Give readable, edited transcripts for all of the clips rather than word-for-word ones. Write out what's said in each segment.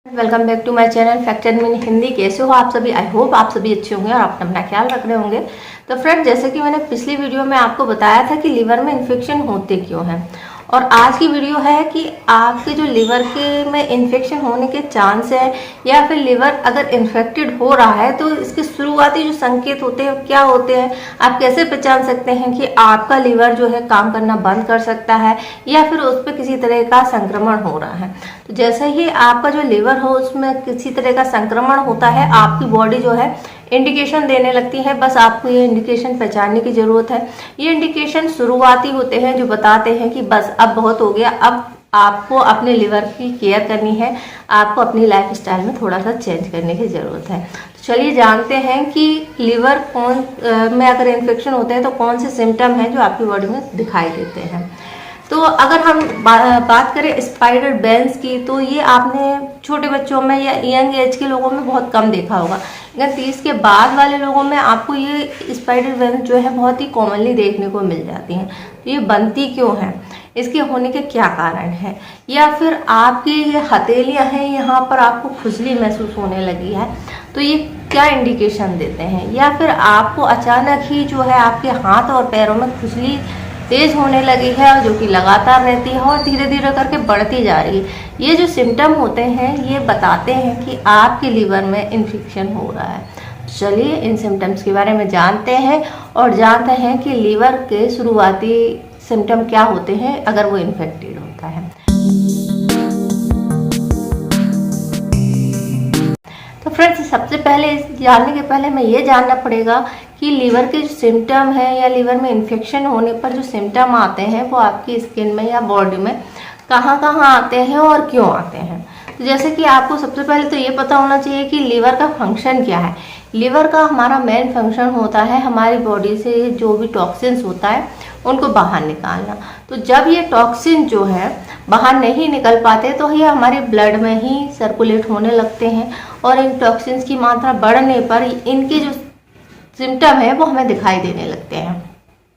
Welcome back to my channel fact and mean Hindi. कैसे हो आप सभी? आई होप आप सभी अच्छे होंगे और अपना ख्याल रख रहे होंगे। तो फ्रेंड, जैसे कि मैंने पिछली वीडियो में आपको बताया था कि लीवर में इन्फेक्शन होते क्यों हैं, और आज की वीडियो है कि आपके जो लीवर के में इन्फेक्शन होने के चांस है या फिर लीवर अगर इन्फेक्टेड हो रहा है तो इसके शुरुआती जो संकेत होते हैं क्या होते हैं, आप कैसे पहचान सकते हैं कि आपका लीवर जो है काम करना बंद कर सकता है या फिर उस पर किसी तरह का संक्रमण हो रहा है। तो जैसे ही आपका जो लीवर हो उसमें किसी तरह का संक्रमण होता है, आपकी बॉडी जो है इंडिकेशन देने लगती है। बस आपको ये इंडिकेशन पहचानने की ज़रूरत है। ये इंडिकेशन शुरुआती होते हैं जो बताते हैं कि बस अब बहुत हो गया, अब आपको अपने लिवर की केयर करनी है, आपको अपनी लाइफ स्टाइल में थोड़ा सा चेंज करने की ज़रूरत है। तो चलिए जानते हैं कि लीवर में अगर इन्फेक्शन होते हैं तो कौन से सिम्टम हैं जो आपकी बॉडी में दिखाई देते हैं। तो अगर हम बात करें स्पाइडर बेंस की, तो ये आपने छोटे बच्चों में या यंग एज के लोगों में बहुत कम देखा होगा, लेकिन 30 के बाद वाले लोगों में आपको ये स्पाइडर बेंस जो है बहुत ही कॉमनली देखने को मिल जाती हैं। तो ये बनती क्यों है, इसके होने के क्या कारण है, या फिर आपकी ये हथेलियां हैं यहाँ पर आपको खुजली महसूस होने लगी है, तो ये क्या इंडिकेशन देते हैं, या फिर आपको अचानक ही जो है आपके हाथ और पैरों में खुजली तेज होने लगी है और जो कि लगातार रहती है और धीरे धीरे करके बढ़ती जा रही है। ये जो सिम्टम होते हैं ये बताते हैं कि आपके लीवर में इन्फेक्शन हो रहा है। चलिए इन सिम्टम्स के बारे में जानते हैं और जानते हैं कि लीवर के शुरुआती सिम्टम क्या होते हैं अगर वो इन्फेक्टेड होता है। तो फ्रेंड्स, सबसे पहले जानने के पहले हमें ये जानना पड़ेगा कि लीवर के जो सिम्टम है या लीवर में इन्फेक्शन होने पर जो सिम्टम आते हैं वो आपकी स्किन में या बॉडी में कहाँ कहाँ आते हैं और क्यों आते हैं। तो जैसे कि आपको सबसे पहले तो ये पता होना चाहिए कि लीवर का फंक्शन क्या है। लीवर का हमारा मेन फंक्शन होता है हमारी बॉडी से जो भी टॉक्सिन्स होता है उनको बाहर निकालना। तो जब ये टॉक्सिन जो है बाहर नहीं निकल पाते तो ये हमारे ब्लड में ही सर्कुलेट होने लगते हैं, और इन टॉक्सिन्स की मात्रा बढ़ने पर इनके जो सिम्टम है वो हमें दिखाई देने लगते हैं।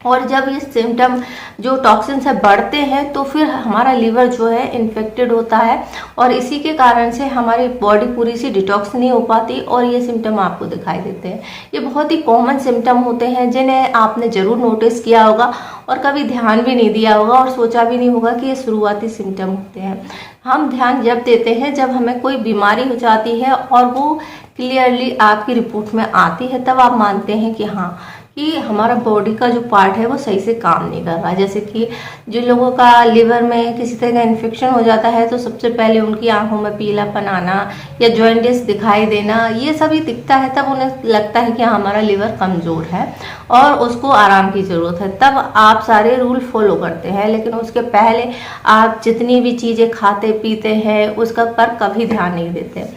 और जब ये सिम्टम जो टॉक्सिन से बढ़ते हैं तो फिर हमारा लीवर जो है इन्फेक्टेड होता है, और इसी के कारण से हमारी बॉडी पूरी सी डिटॉक्स नहीं हो पाती और ये सिम्टम आपको दिखाई देते हैं। ये बहुत ही कॉमन सिम्टम होते हैं जिन्हें आपने ज़रूर नोटिस किया होगा और कभी ध्यान भी नहीं दिया होगा और सोचा भी नहीं होगा कि ये शुरुआती सिम्टम होते हैं। हम ध्यान जब देते हैं जब हमें कोई बीमारी हो जाती है और वो क्लियरली आपकी रिपोर्ट में आती है, तब आप मानते हैं कि हाँ कि हमारा बॉडी का जो पार्ट है वो सही से काम नहीं कर रहा। जैसे कि जिन लोगों का लिवर में किसी तरह का इन्फेक्शन हो जाता है तो सबसे पहले उनकी आंखों में पीलापन आना या जॉइंटिस दिखाई देना, ये सभी दिखता है, तब उन्हें लगता है कि हमारा लिवर कमज़ोर है और उसको आराम की ज़रूरत है। तब आप सारे रूल फॉलो करते हैं, लेकिन उसके पहले आप जितनी भी चीज़ें खाते पीते हैं उसका पर कभी ध्यान नहीं देते।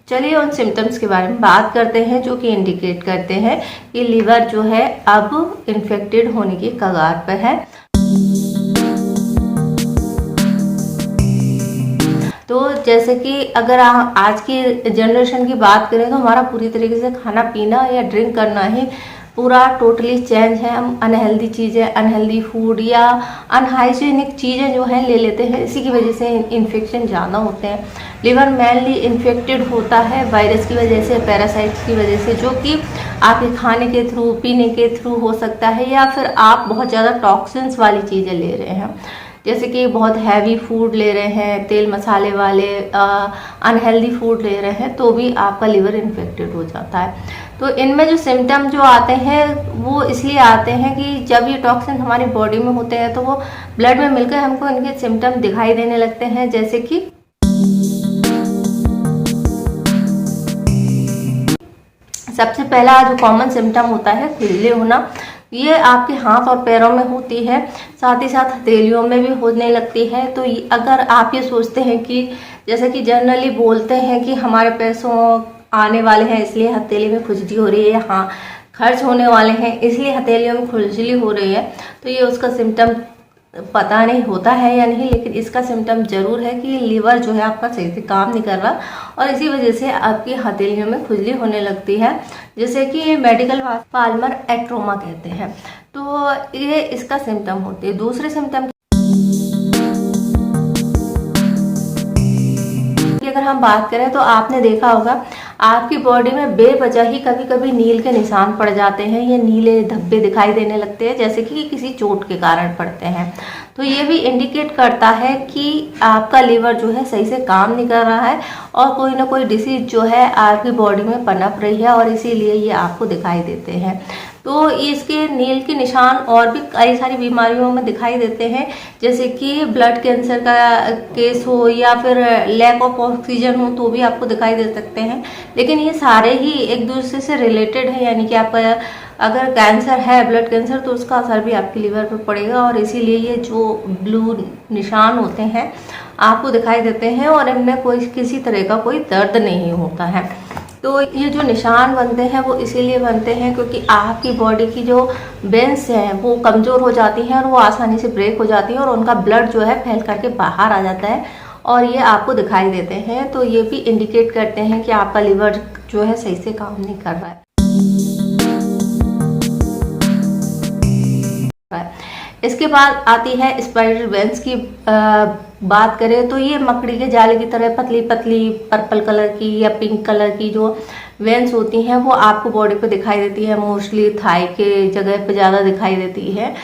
चलिए उन सिम्टम्स के बारे में बात करते हैं जो कि इंडिकेट करते हैं कि लीवर जो है अब इन्फेक्टेड होने की कगार पर है। तो जैसे कि अगर आज की जनरेशन की बात करें तो हमारा पूरी तरीके से खाना पीना या ड्रिंक करना ही पूरा टोटली चेंज है। हम अनहेल्दी चीज़ें, अनहेल्दी फूड या अनहाइजीनिक चीज़ें जो हैं ले लेते हैं, इसी की वजह से इन्फेक्शन ज़्यादा होते हैं। लिवर मेनली इन्फेक्टेड होता है वायरस की वजह से, पैरासाइट्स की वजह से, जो कि आपके खाने के थ्रू, पीने के थ्रू हो सकता है, या फिर आप बहुत ज़्यादा टॉक्सिन्स वाली चीज़ें ले रहे हैं, जैसे कि बहुत हैवी फूड ले रहे हैं, तेल मसाले वाले अनहेल्दी फूड ले रहे हैं, तो भी आपका लिवर इन्फेक्टेड हो जाता है। तो इनमें जो सिम्टम जो आते हैं वो इसलिए आते हैं कि जब ये टॉक्सिन हमारी बॉडी में होते हैं तो वो ब्लड में मिलकर हमको इनके सिम्टम दिखाई देने लगते हैं। जैसे कि सबसे पहला जो कॉमन सिम्टम होता है खुजली होना, ये आपके हाथ और पैरों में होती है, साथ ही साथ हथेलियों में भी होने लगती है। तो अगर आप ये सोचते हैं कि जैसे कि जनरली बोलते हैं कि हमारे पैसों आने वाले हैं इसलिए हथेली में खुजली हो रही है, हाँ खर्च होने वाले हैं इसलिए हथेलियों में खुजली हो रही है, तो ये उसका सिम्टम पता नहीं होता है या नहीं, लेकिन इसका सिम्टम जरूर है कि लीवर जो है आपका सही से काम नहीं कर रहा और इसी वजह से आपकी हथेलियों में खुजली होने लगती है, जैसे कि मेडिकल पाल्मर एट्रोमा कहते हैं। तो ये इसका सिम्टम होते हैं। दूसरे सिम्टम अगर हम बात करें तो आपने देखा होगा आपकी बॉडी में बेवजह ही कभी कभी नील के निशान पड़ जाते हैं, ये नीले धब्बे दिखाई देने लगते हैं जैसे कि किसी चोट के कारण पड़ते हैं। तो ये भी इंडिकेट करता है कि आपका लीवर जो है सही से काम नहीं कर रहा है और कोई ना कोई डिसीज जो है आपकी बॉडी में पनप रही है और इसीलिए ये आपको दिखाई देते हैं। तो इसके नील के निशान और भी कई सारी बीमारियों में दिखाई देते हैं, जैसे कि ब्लड कैंसर का केस हो या फिर लैक ऑफ ऑक्सीजन हो तो भी आपको दिखाई दे सकते हैं। लेकिन ये सारे ही एक दूसरे से रिलेटेड है, यानी कि आपका अगर कैंसर है, ब्लड कैंसर, तो उसका असर भी आपके लीवर पर पड़ेगा और इसीलिए ये जो ब्लू निशान होते हैं आपको दिखाई देते हैं और इनमें कोई किसी तरह का कोई दर्द नहीं होता है। तो ये जो निशान बनते हैं वो इसीलिए बनते हैं क्योंकि आपकी बॉडी की जो वेंस हैं वो कमज़ोर हो जाती हैं और वो आसानी से ब्रेक हो जाती हैं और उनका ब्लड जो है फैल करके बाहर आ जाता है और ये आपको दिखाई देते हैं। तो ये भी इंडिकेट करते हैं कि आपका लीवर जो है सही से काम नहीं कर रहा है। इसके बाद आती है स्पाइडर वेंस की बात करें तो ये मकड़ी के जाले की तरह पतली पतली पर्पल कलर की या पिंक कलर की जो वेंस होती हैं वो आपको बॉडी पे दिखाई देती है, मोस्टली थाई के जगह पे ज़्यादा दिखाई देती है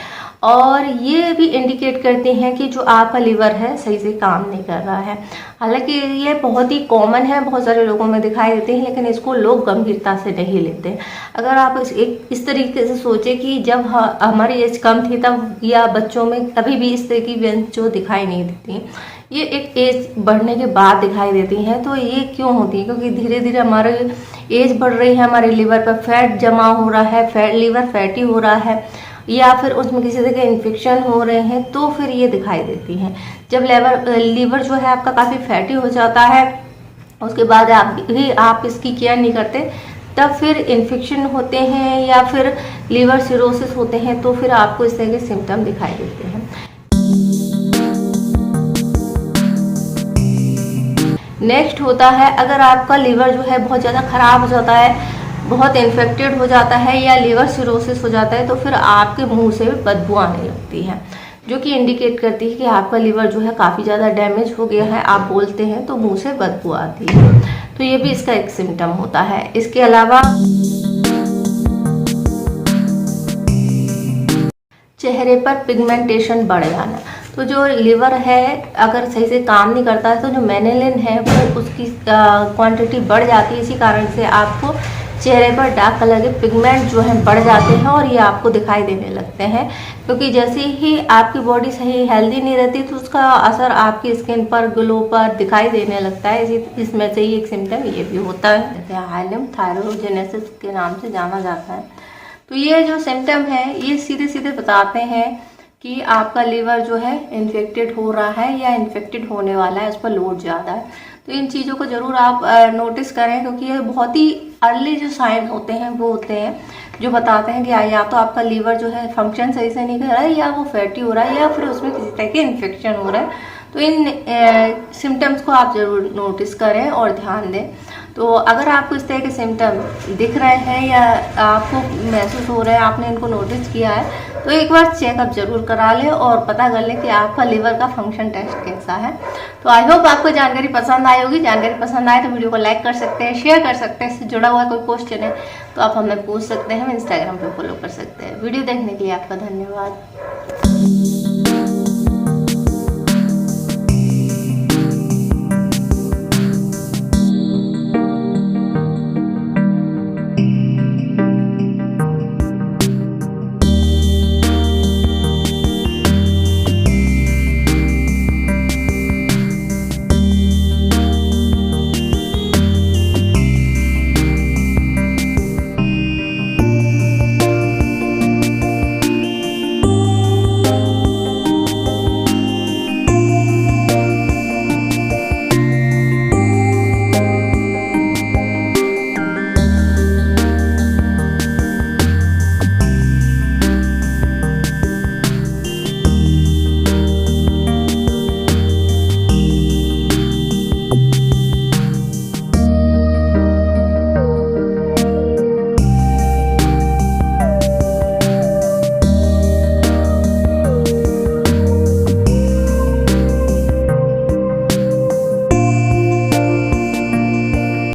और ये भी इंडिकेट करती हैं कि जो आपका लीवर है सही से काम नहीं कर रहा है। हालांकि ये बहुत ही कॉमन है, बहुत सारे लोगों में दिखाई देते हैं, लेकिन इसको लोग गंभीरता से नहीं लेते। अगर आप इस तरीके से सोचें कि जब हमारी एज कम थी तब या बच्चों में कभी भी इस तरह की वेंस जो दिखाई नहीं देती, ये एक एज बढ़ने के बाद दिखाई देती हैं। तो ये क्यों होती है? क्योंकि धीरे धीरे हमारे एज बढ़ रही है, हमारे लीवर पर फैट जमा हो रहा है, लीवर फैटी हो रहा है या फिर उसमें किसी तरह के इन्फेक्शन हो रहे हैं, तो फिर ये दिखाई देती हैं। जब लीवर जो है आपका काफ़ी फैटी हो जाता है, उसके बाद आप इसकी केयर नहीं करते, तब फिर इन्फेक्शन होते हैं या फिर लीवर सिरोसिस होते हैं, तो फिर आपको इस तरह के सिम्टम दिखाई देते हैं। नेक्स्ट होता है अगर आपका लीवर जो है बहुत ज़्यादा ख़राब हो जाता है, बहुत इन्फेक्टेड हो जाता है या लीवर सिरोसिस हो जाता है, तो फिर आपके मुंह से बदबू आने लगती है, जो कि इंडिकेट करती है कि आपका लीवर जो है काफ़ी ज़्यादा डैमेज हो गया है। आप बोलते हैं तो मुंह से बदबू आती है, तो ये भी इसका एक सिम्टम होता है। इसके अलावा चेहरे पर पिगमेंटेशन बढ़ जाना, तो जो लीवर है अगर सही से काम नहीं करता है तो जो मेलेनिन है वो उसकी क्वांटिटी बढ़ जाती है, इसी कारण से आपको चेहरे पर डार्क कलर के पिगमेंट जो हैं बढ़ जाते हैं और ये आपको दिखाई देने लगते हैं। क्योंकि जैसे ही आपकी बॉडी सही हेल्दी नहीं रहती तो उसका असर आपकी स्किन पर, ग्लो पर दिखाई देने लगता है। इसमें से ही एक सिम्टम ये भी होता है, जैसे हाइलम थायरोजेनेसिस के नाम से जाना जाता है। तो ये जो सिम्टम है ये सीधे सीधे बताते हैं कि आपका लीवर जो है इन्फेक्टेड हो रहा है या इन्फेक्टेड होने वाला है, उस पर लोड ज़्यादा है। तो इन चीज़ों को ज़रूर आप नोटिस करें, क्योंकि ये बहुत ही अर्ली जो साइन होते हैं वो होते हैं जो बताते हैं कि या तो आपका लीवर जो है फंक्शन सही से नहीं कर रहा है या वो फैटी हो रहा है या फिर उसमें किसी तरह के इन्फेक्शन हो रहा है। तो इन सिम्टम्स को आप ज़रूर नोटिस करें और ध्यान दें। तो अगर आपको इस तरह के सिम्टम दिख रहे हैं या आपको महसूस हो रहा है, आपने इनको नोटिस किया है, तो एक बार चेकअप जरूर करा लें और पता कर लें कि आपका लीवर का फंक्शन टेस्ट कैसा है। तो आई होप आपको जानकारी पसंद आई होगी। जानकारी पसंद आए तो वीडियो को लाइक कर सकते हैं, शेयर कर सकते हैं। इससे जुड़ा हुआ कोई क्वेश्चन है तो आप हमें पूछ सकते हैं, हम इंस्टाग्राम पे फॉलो कर सकते हैं। वीडियो देखने के लिए आपका धन्यवाद।